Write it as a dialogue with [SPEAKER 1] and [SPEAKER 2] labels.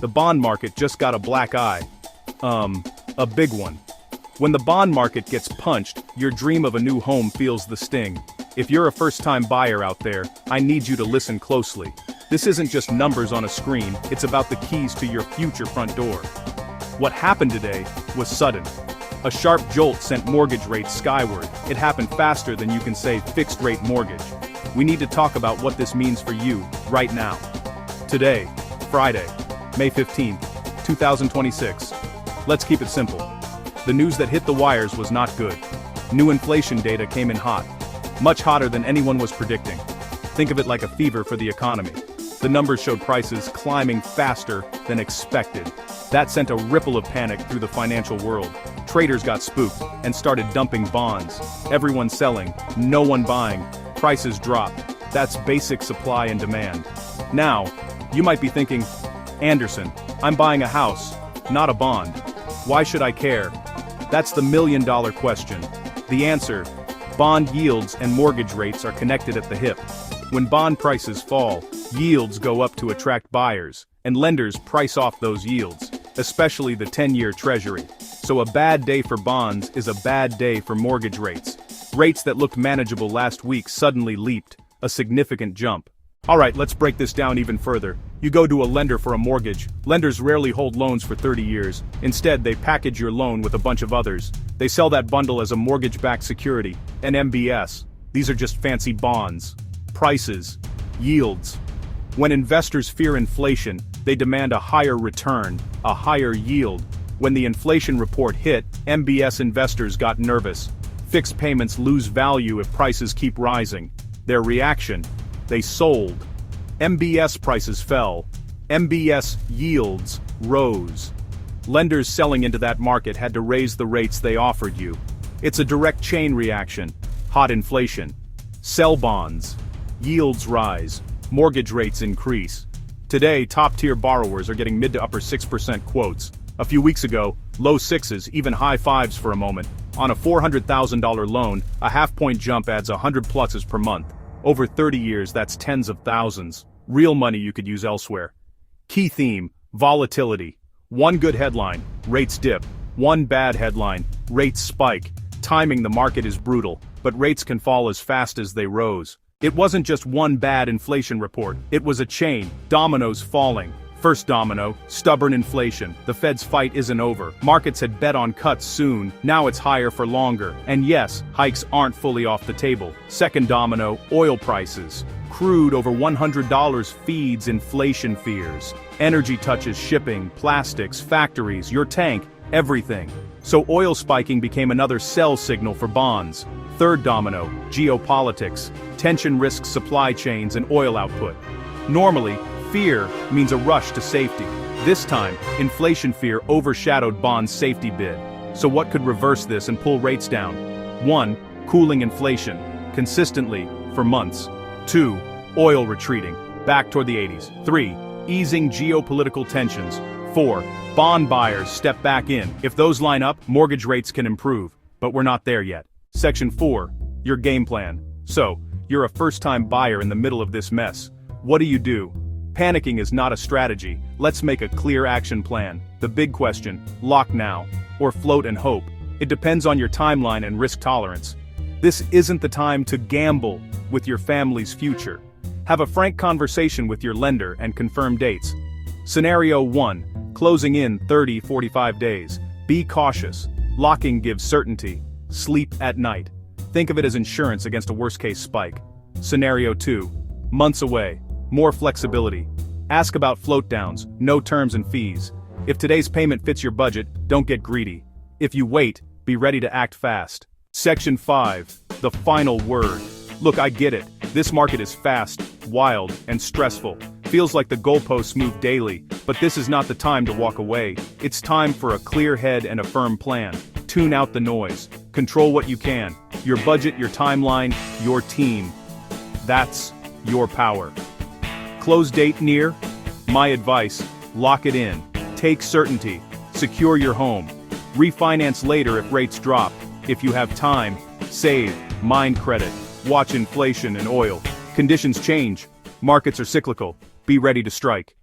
[SPEAKER 1] the bond market just got a black eye. A big one. When the bond market gets punched, your dream of a new home feels the sting. If you're a first-time buyer out there, I need you to listen closely. This isn't just numbers on a screen, it's about the keys to your future front door. What happened today was sudden. A sharp jolt sent mortgage rates skyward. It happened faster than you can say fixed-rate mortgage. We need to talk about what this means for you, right now. Today, Friday, May 15th, 2026. Let's keep it simple. The news that hit the wires was not good. New inflation data came in hot. Much hotter than anyone was predicting. Think of it like a fever for the economy. The numbers showed prices climbing faster than expected. That sent a ripple of panic through the financial world. Traders got spooked and started dumping bonds. Everyone selling, no one buying. Prices dropped. That's basic supply and demand. Now, you might be thinking, Anderson, I'm buying a house, not a bond. Why should I care? That's the million-dollar question. The answer: bond yields and mortgage rates are connected at the hip. When bond prices fall, yields go up to attract buyers, and lenders price off those yields, especially the 10-year Treasury. So a bad day for bonds is a bad day for mortgage rates. Rates that looked manageable last week suddenly leaped, a significant jump. Alright, let's break this down even further. You go to a lender for a mortgage. Lenders rarely hold loans for 30 years. Instead, they package your loan with a bunch of others. They sell that bundle as a mortgage-backed security, NMLS. These are just fancy bonds. Prices. Yields. When investors fear inflation, they demand a higher return, a higher yield. When the inflation report hit, MBS investors got nervous. Fixed payments lose value if prices keep rising. Their reaction: they sold. MBS prices fell. MBS yields rose. Lenders selling into that market had to raise the rates they offered you. It's a direct chain reaction. Hot inflation. Sell bonds. Yields rise. Mortgage rates increase. Today, top-tier borrowers are getting mid to upper 6% quotes. A few weeks ago, low sixes, even high fives for a moment. On a $400,000 loan, a half-point jump adds 100 pluses per month. Over 30 years, that's tens of thousands. Real money you could use elsewhere. Key theme: volatility. One good headline, rates dip. One bad headline, rates spike. Timing the market is brutal, but rates can fall as fast as they rose. It wasn't just one bad inflation report, it was a chain, dominoes falling. First domino, stubborn inflation. The Fed's fight isn't over. Markets had bet on cuts soon, now it's higher for longer. And yes, hikes aren't fully off the table. Second domino, oil prices. Crude over $100 feeds inflation fears. Energy touches shipping, plastics, factories, your tank, everything. So oil spiking became another sell signal for bonds. Third domino, geopolitics. Tension risks supply chains and oil output. Normally, fear means a rush to safety. This time, inflation fear overshadowed bonds' safety bid. So what could reverse this and pull rates down? 1. Cooling inflation. Consistently, for months. 2. Oil retreating. Back toward the 80s. 3. Easing geopolitical tensions. 4. Bond buyers step back in. If those line up, mortgage rates can improve. But we're not there yet. Section 4. Your game plan. So, you're a first-time buyer in the middle of this mess. What do? Panicking is not a strategy. Let's make a clear action plan. The big question: lock now, or float and hope. It depends on your timeline and risk tolerance. This isn't the time to gamble with your family's future. Have a frank conversation with your lender and confirm dates. Scenario 1. Closing in 30-45 days. Be cautious. Locking gives certainty. Sleep at night. Think of it as insurance against a worst-case spike. Scenario 2. Months away. More flexibility. Ask about float downs, no terms and fees. If today's payment fits your budget, don't get greedy. If you wait, be ready to act fast. Section 5. The final word. Look, I get it. This market is fast, wild, and stressful. Feels like the goalposts move daily, but this is not the time to walk away. It's time for a clear head and a firm plan. Tune out the noise. Control what you can. Your budget, your timeline, your team. That's your power. Close date near? My advice: lock it in. Take certainty. Secure your home. Refinance later if rates drop. If you have time, save, mine credit. Watch inflation and oil. Conditions change. Markets are cyclical. Be ready to strike.